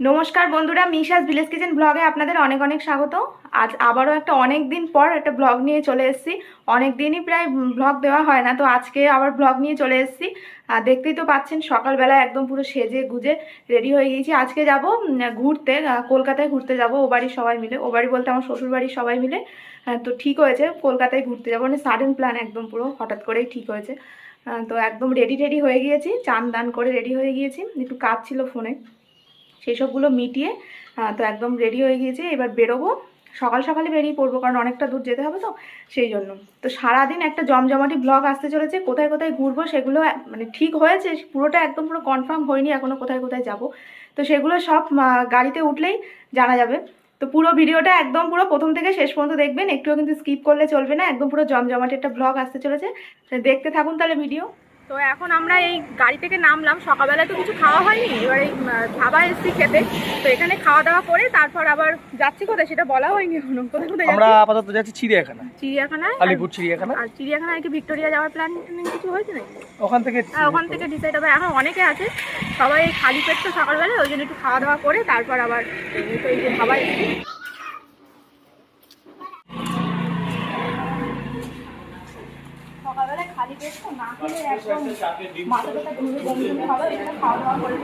নমস্কার বন্ধুরা, মিশাস village kitchen ব্লগে আপনাদের অনেক অনেক স্বাগত। আজ আবারও একটা অনেক দিন পর একটা ব্লগ নিয়ে চলে এসেছি। অনেক দিনই প্রায় ব্লগ দেওয়া হয় না, তো আজকে আবার ব্লগ নিয়ে চলে এসেছি। আর দেখতেই তো পাচ্ছেন সকালবেলা একদম পুরো সেজে গুজে রেডি হয়ে গিয়েছি। আজকে যাব ঘুরতে, কলকাতায় ঘুরতে যাব ও বাড়ির সবাই মিলে। ও বাড়ি বলতে আমার শ্বশুর বাড়ির সবাই মিলে। তো ঠিক হয়েছে কলকাতায় ঘুরতে যাবো, মানে সাডেন প্ল্যান, একদম পুরো হঠাৎ করেই ঠিক হয়েছে। তো একদম রেডি হয়ে গিয়েছি, চান দান করে রেডি হয়ে গিয়েছি। একটু কাজ ছিল ফোনে, সেই সবগুলো মিটিয়ে তো একদম রেডি হয়ে গিয়েছে। এবার বেরোবো, সকাল সকালে বেরিয়ে পড়বো, কারণ অনেকটা দূর যেতে হবে, তো সেই জন্য। তো সারাদিন একটা জমজমাটি ব্লগ আসতে চলেছে। কোথায় কোথায় ঘুরবো সেগুলো মানে ঠিক হয়েছে, পুরোটা একদম পুরো কনফার্ম হয়নি এখনও কোথায় কোথায় যাব। তো সেগুলো সব গাড়িতে উঠলেই জানা যাবে। তো পুরো ভিডিওটা একদম পুরো প্রথম থেকে শেষ পর্যন্ত দেখবেন, একটুও কিন্তু স্কিপ করলে চলবে না। একদম পুরো জমজমাটি একটা ব্লগ আসতে চলেছে, দেখতে থাকুন তাহলে ভিডিও। তো এখন আমরা এই গাড়ি থেকে নামলাম, সকালবেলায় তো কিছু খাওয়া হয়নি, এবার এই ধাবা এসছি খেতে। তো এখানে খাওয়া দাওয়া করে তারপর আবার যাচ্ছি কোথায় সেটা বলা হয়নি এখনো। কোথায় কোথায় আমরা আপাতত যাচ্ছি চিড়িয়াখানা। চিড়িয়াখানায়, আলিপুর চিড়িয়াখানা। আর চিড়িয়াখানায় কি ভিক্টোরিয়া যাওয়ার প্ল্যান কিছু হয়েছে নাকি? ওখান থেকে ডিসাইড হবে। এখন অনেকে আছে, সবাই খালি পেট তো সকালবেলায়, ওই জন্য একটু খাওয়া দাওয়া করে তারপর আবার তো এই যে ধাবা এসছি। সকালবেলায় খালি পেট তো না খেলে একদম মাথা ব্যথা ঘুরে বমি হবে। এখানে খাওয়া দাওয়া করে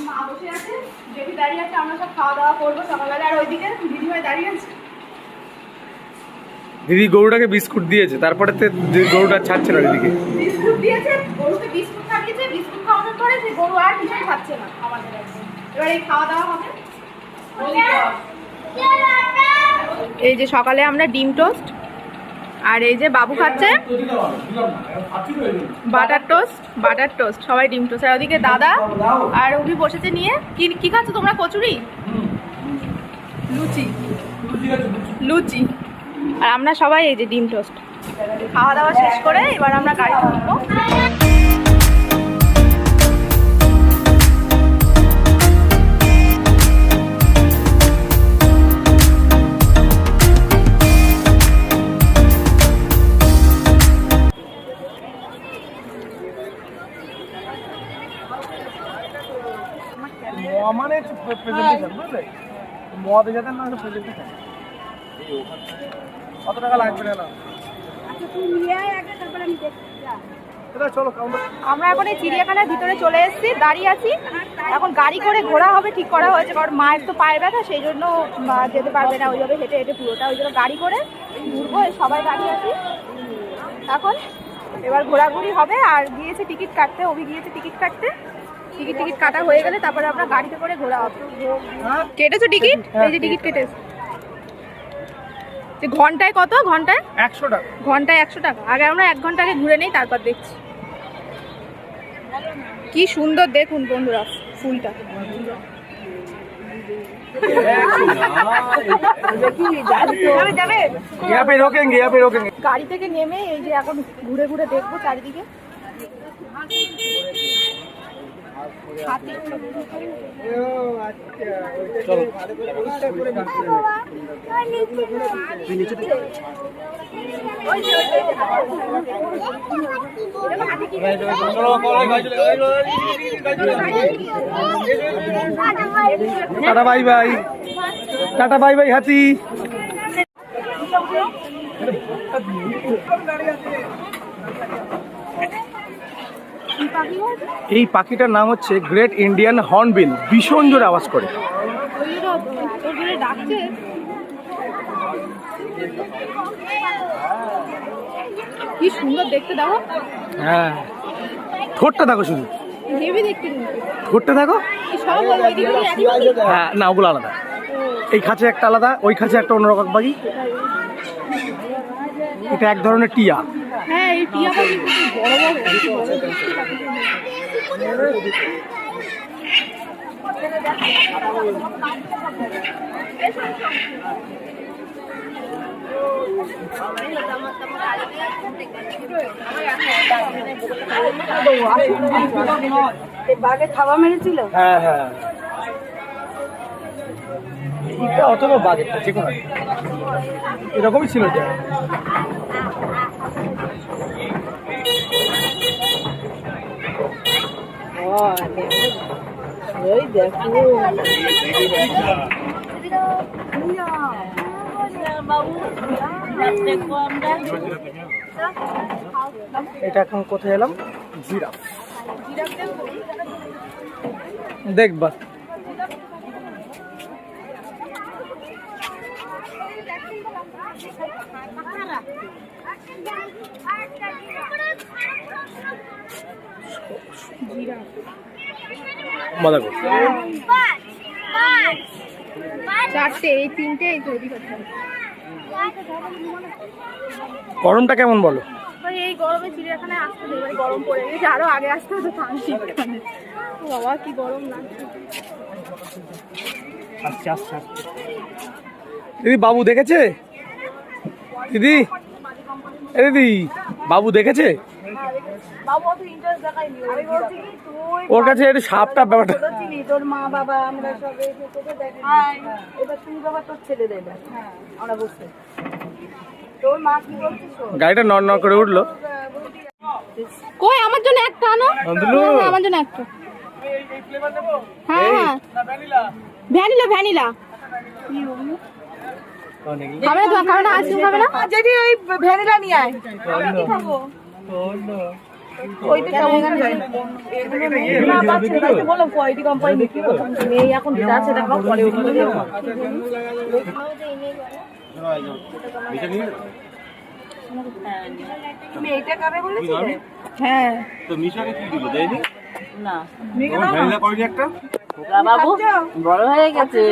মা বসে আছে, বেবি দাঁড়িয়ে আছে, আমরা সব খাওয়া দাওয়া করবো সকালবেলা। আর ওইদিকে দিদি ভাই দাঁড়িয়ে আছে। দিদি গরুটাকে বিস্কুট দিয়েছে, তারপরে গরুটা ছাড়ছে না। দিদিকে বিস্কুট দিয়েছে, গরুকে বিস্কুট খাইয়েছে, বিস্কুট খাওয়ানোর পরে সেই গরু আর কিছুই খাচ্ছে না আমাদের। এবার এই খাওয়া দাওয়া হবে। এই যে সকালে আমরা ডিম টোস্ট, আর এই যে বাবু খাচ্ছে বাটার টোস্ট, সবাই ডিম টোস্ট। আর ওদিকে দাদা আর উনি বসেছে নিয়ে। কি খাচ্ছ তোমরা? কচুরি, লুচি। আর আমরা সবাই এই যে ডিম টোস্ট। খাওয়া দাওয়া শেষ করে এবার আমরা গাড়িতে উঠবো। মানে প্রেজেন্টেশন, বুঝলে? মদ যেতেন না, প্রেজেন্টেশন। কত টাকা লাগবে না? চলো, আমরা এখন এই চিড়িয়াখানার ভিতরে চলে এসেছি, দাঁড়িয়ে আছি। এখন গাড়ি করে ঘোরা হবে ঠিক করা হয়েছে, কারণ মায়ের তো পায়ের ব্যথা, সেই জন্য যেতে পারবে না ওইভাবে হেঁটে হেঁটে পুরোটা, ওই জন্য গাড়ি করে ঘুরবো। সবাই দাঁড়িয়ে আছি এখন। এবার ঘোরাঘুরি হবে। আর গিয়েছে টিকিট কাটতে, অভি গিয়েছে টিকিট কাটতে। টিকিট কাটা হয়ে গেলে তারপরে আমরা গাড়িতে করে ঘোরা হবে। কেটেছো টিকিট? এই যে টিকিট কেটেছে। ঘন্টায় কত? ঘন্টায় 100 টাকা। ঘন্টায় 100 টাকা। আগে আমরা 1 ঘন্টা আগে ঘুরে নেই, তারপর দেখছি। কি সুন্দর দেখুন বন্ধুরা ফুলটা। গাড়ি থেকে নেমে এই যে এখন ঘুরে ঘুরে দেখবো চারিদিকে। Tata bye bye, tata bye bye হাতি। এই পাখিটার নাম হচ্ছে গ্রেট ইন্ডিয়ান হর্নবিল। ভীষণ জোরে আওয়াজ করে। কি সুন্দর দেখতে, দেখো। হ্যাঁ, ঠোঁটটা দেখো, শুধু ঠোঁটটা দেখো। হ্যাঁ না, ওগুলো আলাদা। এই খাঁচে একটা আলাদা, ওই খাঁচে একটা অন্যরকম পাখি। এটা এক ধরনের টিয়া। হ্যাঁ, এই টিয়া পাখি বড় বাঘে খাওয়া মেরেছিল। হ্যাঁ হ্যাঁ, অথবা বাঘেরটা যে কোনো এরকমই ছিল। ওই দেখো এটা এখন কোথায় এলাম? জিরাফ দেখবা। মজা করছে। চারটে, এই তিনটে এই তৈরি করতে হবে। গরমটা কেমন বলো? ভাই এই গরমে চিড়িয়াখানায় আসতে দেবে, এবারে গরম পড়ে গেছে, আরো আগে আসতে হতো শীতকালে। বাবা কি গরম লাগছে। দিদি বাবু দেখেছে? দিদি এ দিদি বাবু দেখেছে? বাবু অত ইন্টারেস্ট দেখায়নি। আমি বলছি কি তুই ওর কাছে একটু সাপটা ব্যাপারটা। চিনি তোর মা বাবা আমরা সব এসে তোকে দেখাই। এবার তুই বাবা তোর ছেলে দেবে। হ্যাঁ আমরা বুঝতে। তোর মা কি বলছিস? গাড়িটা নড় করে উঠলো। কই আমার জন্য একটা আনো। নন্দলু আমার জন্য একটা। হ্যাঁ হ্যাঁ ভ্যানিলা ভ্যানিলা। খাবে না? খাবে না? আইসক্রিম খাবে না? যদি ওই ভ্যানিলা নিয়ে আয়। কি খাবো? ওইটা কেমন যায় না বাচ্চা তাই তো বললাম কোয়ালিটি কোম্পানি বিক্রি করতাম নেই এখন যেটা আছে সেটা খাও পরে ওগুলো দিও তুমি এইটা খাবে বলেছিলে? হ্যাঁ তো মিশাকে কি দিল দেয়নি? না তোমার ভ্যানিলা করেনি একটা? বাবু বড় হয়ে গেছে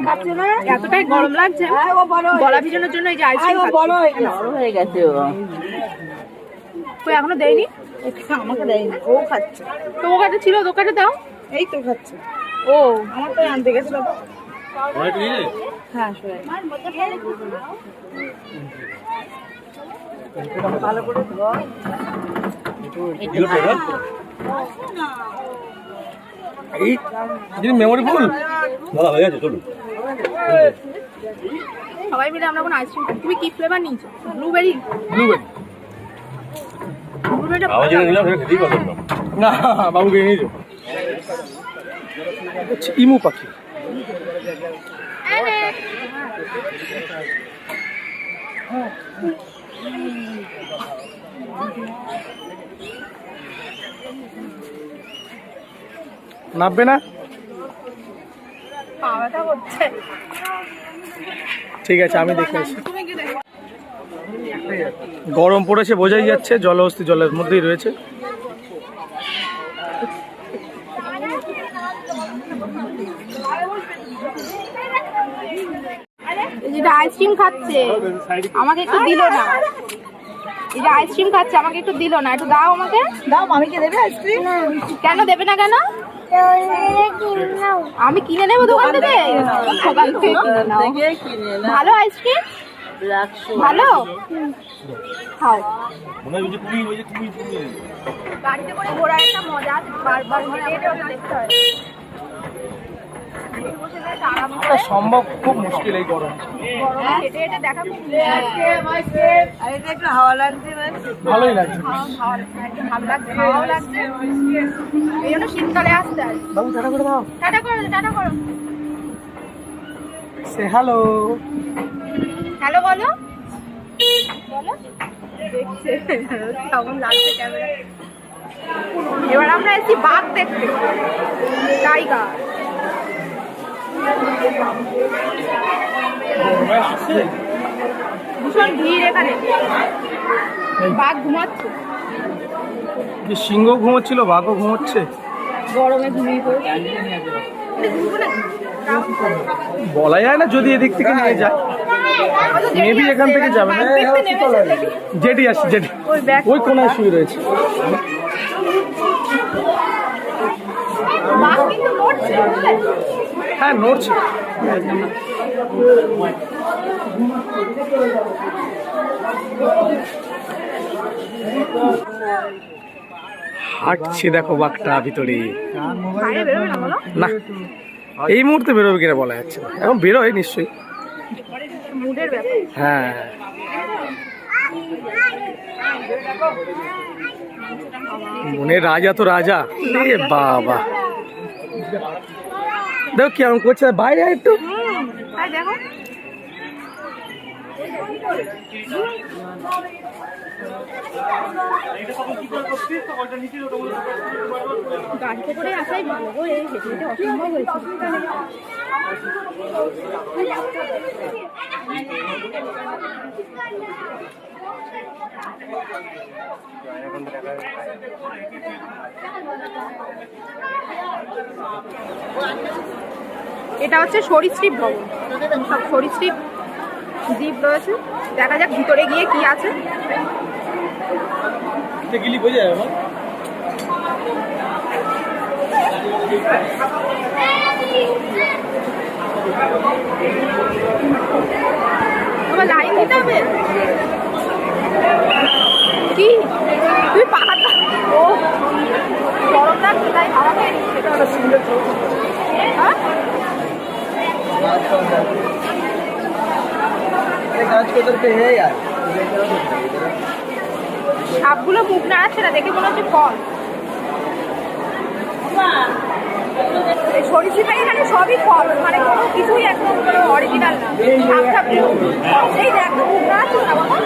খাচ্ছে না এতটাই গরম লাগছে ও বড় গলা ভিজানোর জন্য এই যে আইসক্রিম ও বড় হয়ে গেছে ও কই এখনো দেয়নি? আমাকে দেয়নি ও খাচ্ছে তোমার কাছে ছিল, দোকানে দাও। এই তো খাচ্ছে ও আমার তো আনতে গেছিল ওরা একটু নিয়ে যায়? হ্যাঁ শোয় ভালো করে ধোয়া এগুলো পেড়া? এই যদি মেমোরি ফুল দাদা হয়ে গেছে চলুন। সবাই মিলে আমরা কোনো আইসক্রিম। তুমি কি ফ্লেভার নিয়েছো? ব্লুবেরি। ব্লুবেরি ব্লুবেরিটা আমার যেটা নিলাম সেটা খেতেই পারলাম না। না বাবুকে নিয়ে যাও। হচ্ছে ইমু পাখি। নামবে না? পাওয়াটা হচ্ছে। ঠিক আছে আমি দেখে আসি। গরম পড়েছে বোঝাই যাচ্ছে, জলহস্তি জলের মধ্যেই রয়েছে। যেটা আইসক্রিম খাচ্ছে আমাকে একটু দিল না। এই যে আইসক্রিম খাচ্ছে আমাকে একটু দিল না, একটু দাও আমাকে। দাও মামিকে দেবে আইসক্রিম কেন দেবে না কেন? আমি কিনে নেবো দোকান থেকে। দোকান থেকে কিনে নাও। ভালো আইসক্রিম ভালো খাও। মনে হয় ওই যে তুমি গাড়িতে করে ঘোরার একটা মজা, বারবার হেঁটে হেঁটে ওটা দেখতে হয়। বসে বেশ আরাম করে এটা সম্ভব খুব মুশকিল এই গরম। গরমে হেঁটে হেঁটে দেখা খুব আর এটা একটু হাওয়া লাগছে ভালোই লাগছে। ভালো লাগছে, ভালো লাগছে। এই জন্য শীতকালে আসতে হয়। বাবু টাটা করে দাও। টাটা করো, টাটা করো। সে হ্যালো। হ্যালো বলো বলো। দেখছে কেমন লাগছে ক্যামেরা। এবার আমরা এসেছি বাঘ দেখতে, টাইগার। ভীষণ ভিড় এখানে, বাঘ ঘুমাচ্ছে। যে সিংহ ঘুমোচ্ছিল বাঘও ঘুমোচ্ছে। গরমে ঘুমিয়ে পড়ে বলা যায় না, যদি এদিক থেকে নিয়ে যায় মেবি এখান থেকে যাবে না। জেডি আসছে, জেডি ওই কোনায় শুয়ে রয়েছে। বাঘ কিন্তু নড়ছে, বুঝলে? হ্যাঁ নড়ছে। হাঁটছে দেখো বাঘটা ভিতরে। বাইরে বেরোবে না বলো? না এই মুহূর্তে বেরোবে কিনা বলা যাচ্ছে না, এখন বেরোয় নিশ্চয়ই। মুডের ব্যাপার। হ্যাঁ মনে রাজা তো রাজা, এ বাবা দেখো কেমন করছে, বাইরে আয় একটু। আর দেখো গাড়িতে করে আসাই ভালো গো, এই হেঁটে হেঁটে অসম্ভব হয়েছে। এটা হচ্ছে সরীসৃপ ভবন, সব সরীসৃপ জীব রয়েছে। দেখা যাক ভিতরে গিয়ে কি আছে। গিলি বোঝা যাবে না। তোমার লাইন দিতে হবে কি? তুই পাহাড় ও গরমটা তাই হাওয়া খেয়ে নিচ্ছে। হ্যাঁ সাপগুলো মুখ নাড়াচ্ছে না, দেখে মনে হচ্ছে ফল। এই সরীসৃপে এখানে সবই ফল, মানে কোনো কিছুই একদম অরিজিনাল না। সাপ সাপ এই দেখ মুখ নাড়াচ্ছে না বাবা।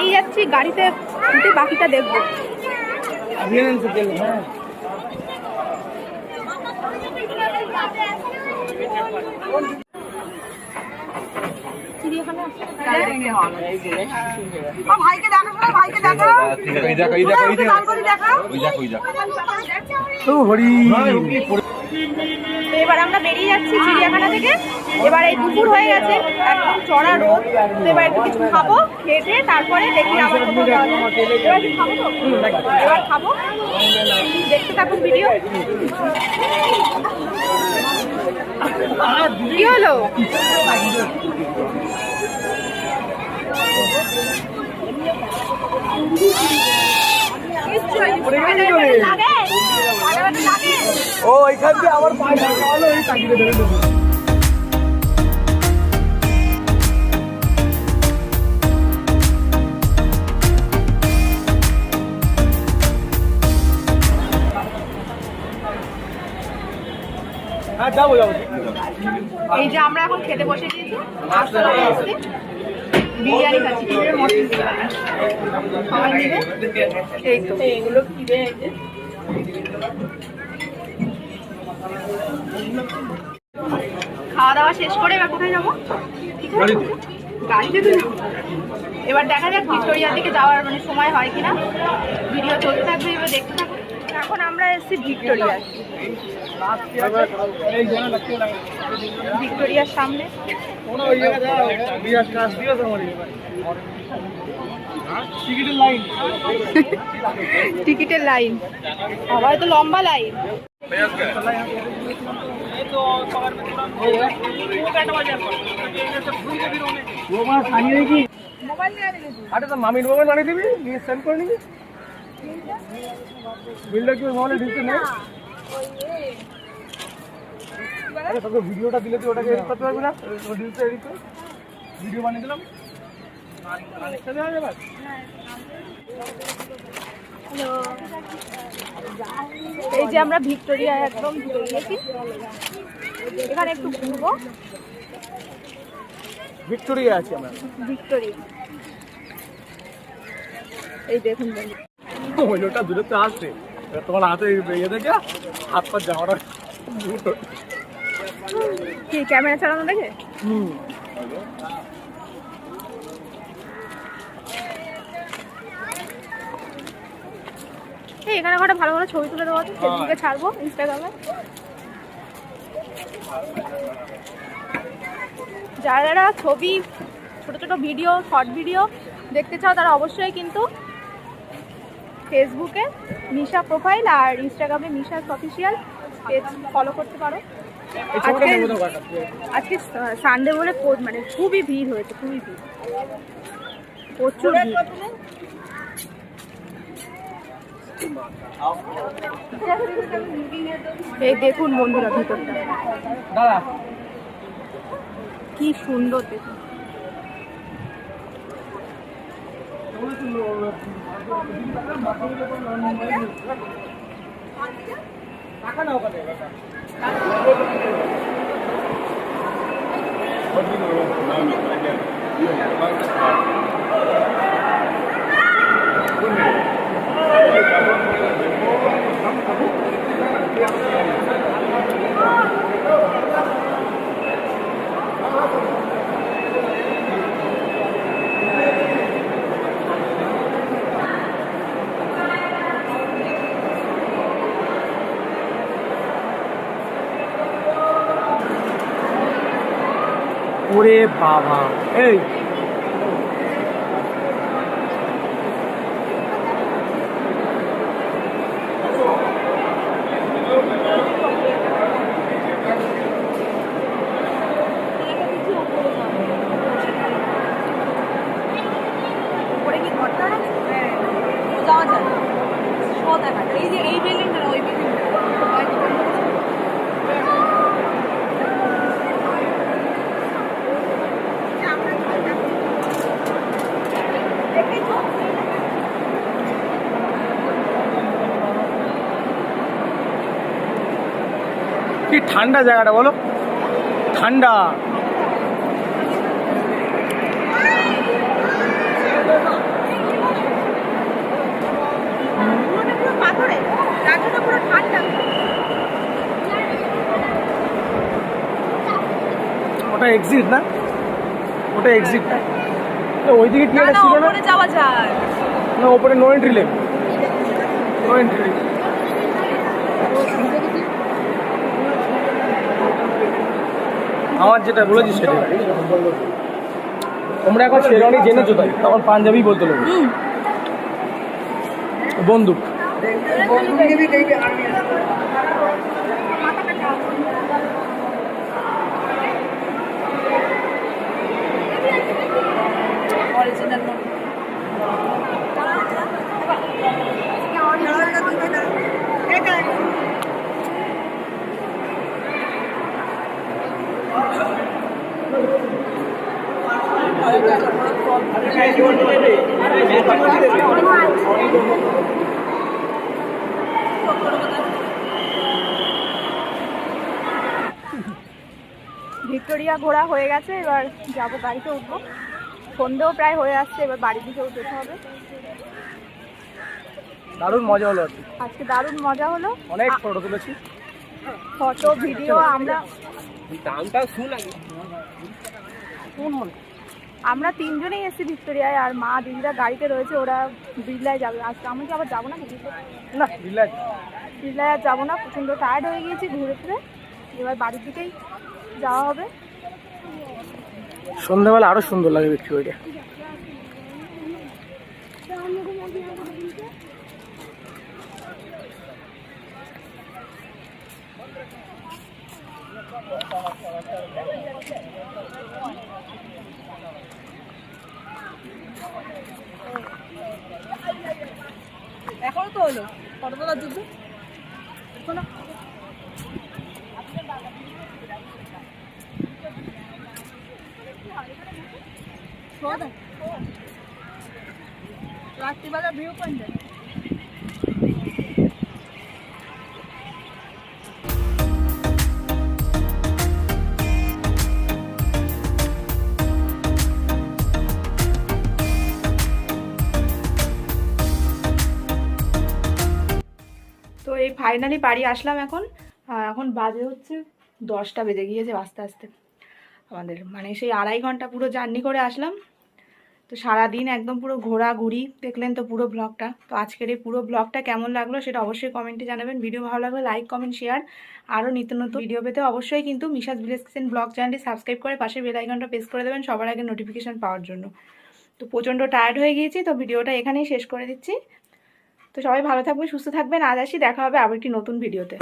এই যাচ্ছি গাড়িতে উঠে বাকিটা দেখবো। ভাইকে দেখো, ভাইকে দেখো, এবার আমরা বেরিয়ে যাচ্ছি চিড়িয়াখানা থেকে। এবার এই দুপুর হয়ে গেছে, একদম চড়া রোদ। এবার একটু কিছু খাবো, খেয়ে তারপরে দেখি আবার কোথাও যাওয়া যায়। এবার কি খাবো তো, এবার খাবো। দেখতে থাকুন ভিডিও। কি হলো? ও এখান দিয়ে আমার পায়ে ঢাকা হলো, এই চাকরিতে ধরে দেবো। হ্যাঁ যাবো যাবো। এই যে আমরা এখন খেতে বসে গিয়েছি, নাস্তা করে এসেছি, বিরিয়ানি খাচ্ছি। চিড়ের মটন খাবার নেবে, এই তো এইগুলো খিদে। খাওয়া দাওয়া শেষ করে এবার কোথায় যাবো? গাড়িতে তো যাবো। এবার দেখা যাক ভিক্টোরিয়ার দিকে যাওয়ার মানে সময় হয় কিনা। ভিডিও চলতে থাকবে, এবার দেখতে থাকবে। এখন আমরা এসেছি ভিক্টোরিয়ার, ভিক্টোরিয়ার সামনে। টিকিটের লাইন, আবার তো লম্বা লাইন। মামির মোবাইল বানিয়ে দিবি, নিয়ে সেন্ড করে নিবি। বিলটা কি মোবাইলে ঢুকতে নেই? তোকে ভিডিওটা দিলে তুই ওটাকে এডিট করতে পারবি না? ভিডিও বানিয়ে দিলাম। এই যে আমরা ভিক্টোরিয়া একদম ঢুকে গিয়েছি, এখানে একটু ঘুরবো। ভিক্টোরিয়া আছি আমরা, ভিক্টোরিয়া। এই দেখুন ওটা দূরে তো আসছে, তোমার হাতে ইয়ে দেখে হাত পা যাওয়াটা কি ক্যামেরা চালানো দেখে। এখানে কটা ভালো ভালো ছবি তুলে দেওয়া আছে, ফেসবুকে ছাড়বো, ইনস্টাগ্রামে। যারা যারা ছবি, ছোট ছোট ভিডিও, শর্ট ভিডিও দেখতে চাও তারা অবশ্যই কিন্তু ফেসবুকে মিশা প্রোফাইল আর ইনস্টাগ্রামে মিশা অফিসিয়াল পেজ ফলো করতে পারো। আজকে সানডে বলে মানে খুবই ভিড় হয়েছে, খুবই ভিড়, প্রচুর ভিড়। এই দেখুন বন্ধুরা ভিতরটা কি সুন্দর দেখুন। ওরে বাবা, এই উপরে কি ঘরটা আছে? হ্যাঁ, যাওয়া যায়। শো দেখা যায়। এই যে এই বিল্ডিংটা না, ওই বিল্ডিংটা। কি ঠান্ডা জায়গাটা বলো, ঠান্ডা। পাথরে রাস্তাটা পুরো ঠান্ডা। ওটা এক্সিট না, ওটা এক্সিট না, ওইদিকে কি একটা ছিল না? উপরে যাওয়া যায়। না, ওপরে no entry lane, no entry. আমার যেটা বলেছি সেটা, তোমরা এখন শেরওয়ানি জেনেছো তাই, তখন পাঞ্জাবি বলতে লোক। বন্দুক অরিজিনাল ভিক্টোরিয়া ঘোরা হয়ে গেছে, এবার যাবো গাড়িতে উঠবো। সন্ধেও প্রায় হয়ে আসছে, এবার বাড়ির দিকেও যেতে হবে। দারুণ মজা হলো আজকে, আজকে দারুণ মজা হলো, অনেক ফটো তুলেছি। ফটো ভিডিও আমরা তিনজনেই এসেছি ভিক্টোরিয়ায়, আর মা দিদিরা গাড়িতে রয়েছে, ওরা বিড়লায় যাবে। আজকে আমি কি আবার যাবো না? না, বিড়লায় বিড়লায় আর যাবো না, প্রচণ্ড টায়ার্ড হয়ে গিয়েছি ঘুরে ফিরে, এবার বাড়ির দিকেই যাওয়া হবে। সন্ধ্যাবেলা আরো সুন্দর লাগে ভিক্টোরিয়া। এখনো তো হলো ফটো তোলার যুদ্ধ। রাত্রিবেলা ভিউ পয়েন্ট তো এই ফাইনালি বাড়ি আসলাম এখন। এখন বাজে হচ্ছে 10টা বেজে গিয়েছে আস্তে আস্তে আমাদের, মানে সেই 2.5 ঘন্টা পুরো জার্নি করে আসলাম। তো সারাদিন একদম পুরো ঘোরাঘুরি, দেখলেন তো পুরো ব্লগটা। তো আজকের এই পুরো ব্লগটা কেমন লাগলো সেটা অবশ্যই কমেন্টে জানাবেন। ভিডিও ভালো লাগলে লাইক কমেন্ট শেয়ার, আরও নিত্য নতুন ভিডিও পেতে অবশ্যই কিন্তু মিশাস ভিলেজ কিচেন ব্লগ চ্যানেলটি সাবস্ক্রাইব করে পাশে বেল আইকনটা প্রেস করে দেবেন সবার আগে নোটিফিকেশান পাওয়ার জন্য। তো প্রচণ্ড টায়ার্ড হয়ে গিয়েছি, তো ভিডিওটা এখানেই শেষ করে দিচ্ছি। তো সবাই ভালো থাকবেন, সুস্থ থাকবেন। আজ আসি, দেখা হবে আবার একটি নতুন ভিডিওতে।